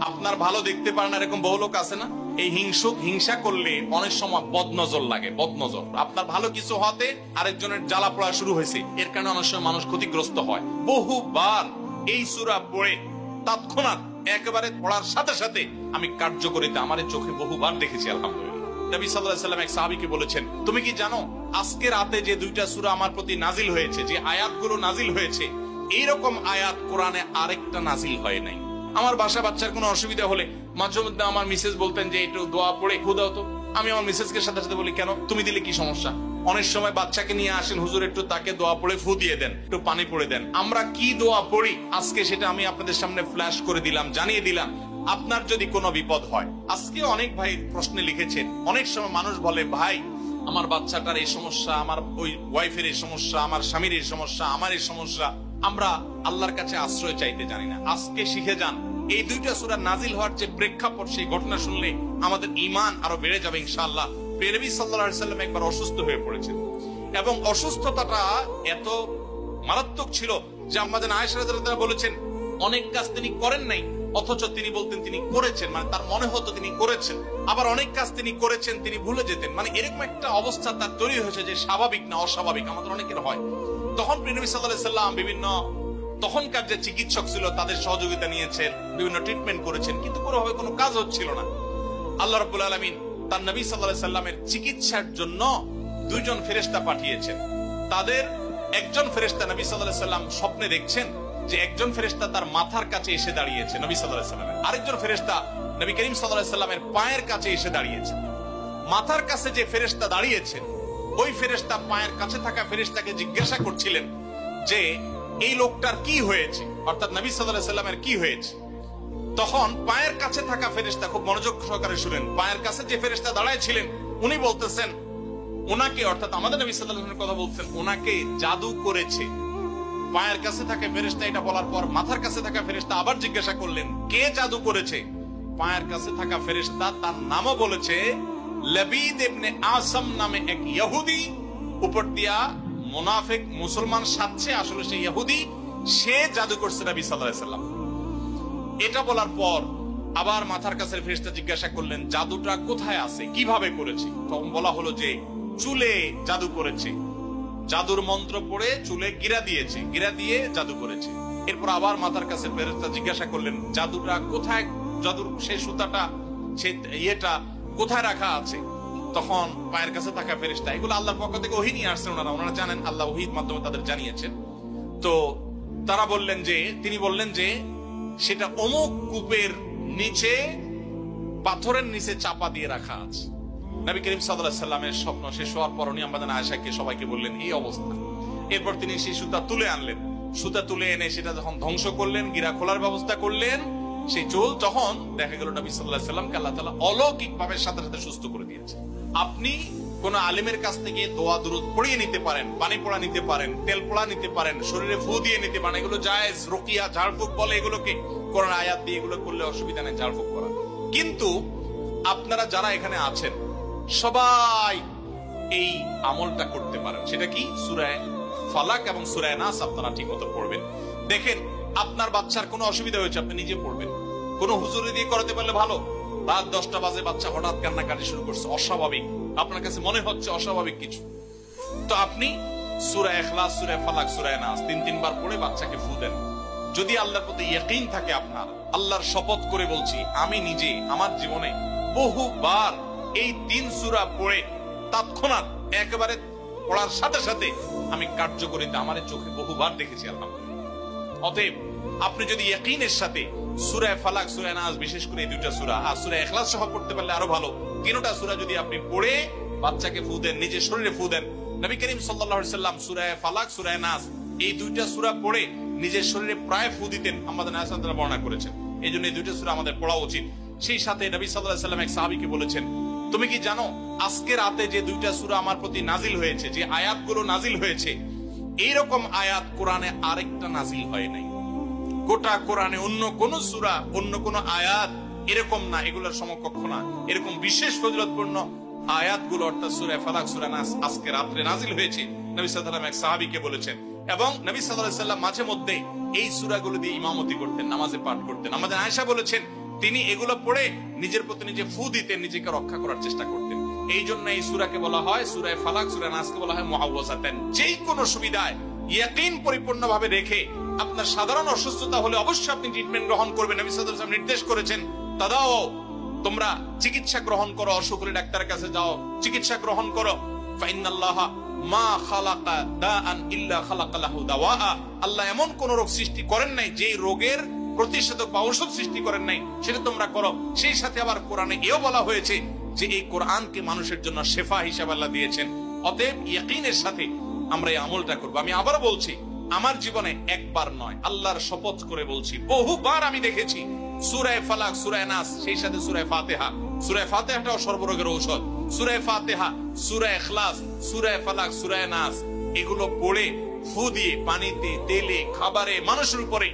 আপনার ভালো দেখতে পারেন এরকম বহু লোক আছে না? এই হিংসা করলে অনেক সময় বদনজর লাগে, বদনজর। আপনার ভালো কিছু হতে আরেকজনের জ্বালা পড়া শুরু হয়েছে, এর কারণে অনেক সময় মানুষ ক্ষতিগ্রস্ত হয়। বহুবার এই সূরা পড়ে তৎক্ষণাৎ একেবারে পড়ার সাথে সাথে আমি কার্যকরিতা আমার চোখে বহুবার দেখেছি। আলহামদুলিল্লাহ। নবী সাল্লাল্লাহু আলাইহি ওয়াসাল্লাম এক সাহাবীকে বলেছেন, তুমি কি জানো আজকে রাতে যে দুইটা সূরা আমার প্রতি নাজিল হয়েছে, যে আয়াতগুলো নাজিল হয়েছে, এইরকম আয়াত কোরআনে আরেকটা নাজিল হয় নাই। আমার বাসা বাচ্চার কোনো অসুবিধা হলে মাঝে মধ্যে আমার মিসেস বলতেন যে একটু দোয়া পড়ে খুদাও তো। আমি আমার মিসেসকে সাথে সাথে বলি, কেন, তুমি দিলে কি সমস্যা? অনেক সময় বাচ্চাকে নিয়ে আসেন, হুজুর একটু তাকে দোয়া পড়ে ফু দিয়ে দেন, একটু পানি পড়ে দেন। আমরা কি দোয়া পড়ি আজকে সেটা আমি আপনাদের সামনে ফ্ল্যাশ করে দিলাম, জানিয়ে দিলাম। আপনার যদি কোনো বিপদ হয়, আজকে অনেক ভাই প্রশ্নে লিখেছেন, অনেক সময় মানুষ বলে, ভাই আমার বাচ্চাটার এই সমস্যা, আমার ওই ওয়াইফের এই সমস্যা, আমার স্বামীর এই সমস্যা, আমার এই সমস্যা, আমরা আল্লাহর কাছে আশ্রয় চাইতে জানি না। আজকে শিখে যান, এই দুইটা সূরা নাজিল হওয়ার যে প্রেক্ষাপট, সেই ঘটনা শুনলে আমাদের ঈমান আরো বেড়ে যাবে ইনশাআল্লাহ। নবী সাল্লাল্লাহু আলাইহি ওয়াসাল্লাম একবার অসুস্থ হয়ে পড়েছেন এবং অসুস্থতাটা এত মারাত্মক ছিল যে আমাদের আয়েশা রাদিয়াল্লাহু আনহা বলেছেন, অনেক কাজ তিনি করেন নাই, অথচ তিনি বলতেন তিনি করেছেন, মানে তার মনে হতো তিনি করেছেন। আবার অনেক কাজ তিনি করেছেন, তিনি ভুলে যেতেন। মানে এরকম একটা অবস্থা তার তৈরি হয়েছে যে স্বাভাবিক না অস্বাভাবিক, আমাদের অনেকের হয়। তখন নবী সাল্লাল্লাহু আলাইহি ওয়াসাল্লাম বিভিন্ন তখনকার যে চিকিৎসক ছিল তাদের সহযোগিতা নিয়েছেন, বিভিন্ন ট্রিটমেন্ট করেছেন, কিন্তু কোনোভাবে কোনো কাজ হচ্ছিল না। আল্লাহ রাব্বুল আলামিন তার নবী সাল্লাল্লাহু আলাইহি ওয়াসাল্লামের চিকিৎসার জন্য দুইজন ফেরেশতা পাঠিয়েছেন। তাদের একজন ফেরেশতা নবী সাল্লাল্লাহু আলাইহি ওয়াসাল্লাম স্বপ্নে দেখছেন যে একজন ফেরেশতা তার মাথার কাছে এসে দাঁড়িয়েছে নবী সাল্লাল্লাহু আলাইহি ওয়াসাল্লামের, আরেকজন ফেরেশতা নবী করিম সাল্লাল্লাহু আলাইহি ওয়াসাল্লামের পায়ের কাছে এসে দাঁড়িয়েছে। মাথার কাছে যে ফেরেশতা দাঁড়িয়েছেন, ওই ফেরেশতা পায়ের কাছে থাকা ফেরেশতাকে জিজ্ঞাসা করছিলেন যে এই লোকটার কি হয়েছে, অর্থাৎ নবী সাল্লাল্লাহু আলাইহি ওয়াসাল্লামের কি হয়েছে। তখন পায়ের কাছে থাকা ফেরেশতা, খুব মনোযোগ সহকারে শুনেন, পায়ের কাছে যে ফেরেশতা দাঁড়ায় ছিলেন উনি বলতেছেন, ওনাকে, অর্থাৎ আমাদের নবী সাল্লাল্লাহু আলাইহি ওয়াসাল্লামের কথা বলছেন, ওনাকে জাদু করেছে। পায়ের কাছে থাকা ফেরেশতা এটা বলার পর মাথার কাছে থাকা ফেরেশতা আবার জিজ্ঞাসা করলেন, কে জাদু করেছে? পায়ের কাছে থাকা ফেরেশতা তার নামও বলেছে, লাবিদ ইবনে আসাম নামে এক ইহুদি, উপর দিয়া মুনাফিক মুসলমান সাজছে, আসলে সে ইহুদি, সে জাদু করছে নবী সাল্লাল্লাহু আলাইহি ওয়াসাল্লাম। এটা বলার পর আবার মাথার কাছে ফেরেশতা জিজ্ঞাসা করলেন, জাদুটা কোথায় আছে, কিভাবে করেছে? তখন বলা হলো যে চুলে জাদু করেছে, জাদুর মন্ত্র পড়ে চুলে গিরা দিয়েছে, গিরা দিয়ে জাদু করেছে। এরপর আবার মাথার কাছে ফেরেশতা জিজ্ঞাসা করলেন, জাদুটা কোথায়, জাদুর সেই সুতাটা, সেই ইয়েটা কোথায় রাখা আছে? তখন পায়ের কাছে থাকা ফেরেশতা, এগুলো আল্লাহর পক্ষ থেকে ওহী নিয়ে আসছেন, ওনারা জানেন, আল্লাহ ওহীর মাধ্যমে তাদের জানিয়েছেন। তো তারা বললেন যে, তিনি বললেন যে সেটা অমুক কূপের নিচে, পাথরের নিচে চাপা দিয়ে রাখা আছে। নবী করিম সাল্লাল্লাহু আলাইহি ওয়াসাল্লামের স্বপ্ন শেষ হওয়ার পর উনি আমাদের আয়েশাকে সবাইকে বললেন এই অবস্থা। এরপর তিনি সেই সুতা তুলে আনলেন, সুতা তুলে এনে সেটা যখন ধ্বংস করলেন, গিরা খোলার ব্যবস্থা করলেন, সেই চুল, তখন দেখা গেল নবী সাল্লাল্লাহু আলাইহি ওয়াসাল্লামকে আল্লাহ তাআলা অলৌকিক ভাবে সাথে সাথে সুস্থ করে দিয়েছে। আপনি কোন আলিমের কাছ থেকে দোয়া দুরূদ পড়িয়ে নিতে পারেন, পানি পড়া নিতে পারেন, তেল পড়া নিতে পারেন, শরীরে ফু দিয়ে নিতে পারেন, এগুলো জায়েজ। রুকিয়া, ঝাড়ফুঁক বলে এগুলোকে, কোরআন আয়াত দিয়ে এগুলো করলে অসুবিধা নেই ঝাড়ফুঁক করা। কিন্তু আপনারা যারা এখানে আছেন সবাই এই আমলটা করতে পারেন। সেটা কি? সূরা ফালাক এবং সূরা নাস আপনারা ঠিক মতো পড়বেন। দেখেন আপনার বাচ্চার কোনো অসুবিধা হয়েছে, আপনি নিজে পড়বেন। কোন হুজুরি দিয়ে করাতে পারলে ভালো। রাত 10টা বাজে বাচ্চা হঠাৎ কান্নাকাটি শুরু করছে, অস্বাভাবিক, আপনার কাছে মনে হচ্ছে অস্বাভাবিক কিছু, তো আপনি সূরা ইখলাস, সূরা ফালাক, সূরা নাস 3 বার পড়ে বাচ্চাকে ফু দেন। যদি আল্লাহর প্রতি ইয়াকিন থাকে আপনার, আল্লাহর শপথ করে বলছি, আমি নিজে আমার জীবনে বহুবার এই 3 সূরা পড়ে তৎক্ষণাৎ একেবারে পড়ার সাথে সাথে আমি কার্যকরিতা আমার চোখে বহুবার দেখেছি, আলহামদুলিল্লাহ। অতএব আপনি যদি ইয়াকিনের সাথে সূরা ফালাক, সূরা নাস, বিশেষ করে এই দুইটা সূরা আর সূরা ইখলাস সহ পড়তে পারলে আরো ভালো, তিনটা সূরা যদি আপনি পড়ে বাচ্চাকে ফু দেন, নিজের শরীরে ফু দেন। নবী করিম সাল্লাল্লাহু আলাইহি ওয়াসাল্লাম সূরা ফালাক, সূরা নাস এই দুইটা সূরা পড়ে নিজের শরীরে প্রায় ফু দিতেন, আমাদের আয়েশা রাদিয়াল্লাহু আনহা বর্ণনা করেছেন। এইজন্য এই দুইটা সূরা আমাদের পড়া উচিত। সেই সাথে নবী সাল্লাল্লাহু আলাইহি ওয়াসাল্লাম এক সাহাবীকে বলেছেন, তুমি কি জানো আজকে রাতে যে দুইটা সূরা আমার প্রতি নাজিল হয়েছে, যে আয়াতগুলো নাজিল হয়েছে, এইরকম আয়াত কোরআনে আরেকটা নাজিল হয় নাই। গোটা কোরআনে অন্য কোন সূরা, অন্য কোন আয়াত এরকম না, এগুলোর সমকক্ষ না। এরকম বিশেষ ফজিলতপূর্ণ আয়াতগুলো অর্থাৎ সূরা ফালাক, সূরা নাস আজকে রাতে নাজিল হয়েছে, নবী সাল্লাল্লাহু আলাইহি ওয়াসাল্লাম এক সাহাবীকে বলেছেন। এবং নবী সাল্লাল্লাহু আলাইহি ওয়াসাল্লাম মাঝে মধ্যে এই সূরাগুলো দিয়ে ইমামতি করতেন, নামাজে পাঠ করতেন। আমাদের আয়েশা বলেছেন তিনি এগুলো পড়ে নিজের প্রতি নিজে ফু দিতেন, নিজেকে রক্ষা করার চেষ্টা করতেন। এই জন্য এই সূরাকে বলা হয় সূরা ফালাক, সূরা নাসকে বলা হয় মুআওয়াযাতান। যেই কোনো সুবিধায় ইয়াকিন পরিপূর্ণভাবে রেখে, আপনার সাধারণ অসুস্থতা হলে অবশ্যই আপনি ট্রিটমেন্ট গ্রহণ করবেন। নবী সাল্লাল্লাহু আলাইহি ওয়াসাল্লাম নির্দেশ করেছেন, তাদাও, তোমরা চিকিৎসা গ্রহণ করো, অসুখ হলে ডাক্তারের কাছে যাও, চিকিৎসা গ্রহণ করো। ফাইনাল্লাহা মা খালাকা দাআন ইল্লা খালাকা লাহু দাওয়া। আল্লাহ এমন কোন রোগ সৃষ্টি করেন নাই যেই রোগের প্রতিষেধক বা ঔষধ সৃষ্টি করেন নাই, সেটা তোমরা করো। সেই সাথে আবার কোরআনে এও বলা হয়েছে যে এই কোরআনকে মানুষের জন্য শেফা হিসাবে আল্লাহ দিয়েছেন। অতএব ইয়াকিনের সাথে আমরা এই আমলটা করব। আমি আবার বলছি, আমার জীবনে একবার নয়, আল্লাহর শপথ করে বলছি, বহুবার আমি দেখেছি সূরা ফালাক, সূরা নাস, সেই সাথে সূরা ফাতিহা। সূরা ফাতিহাটাও সর্বরোগের ঔষধ। সূরা ফাতিহা, সূরা ইখলাস, সূরা ফালাক, সূরা নাস, এগুলো পড়ে ফু দিয়ে, পানিতে, তেলে, খাবারে, মানুষের উপরে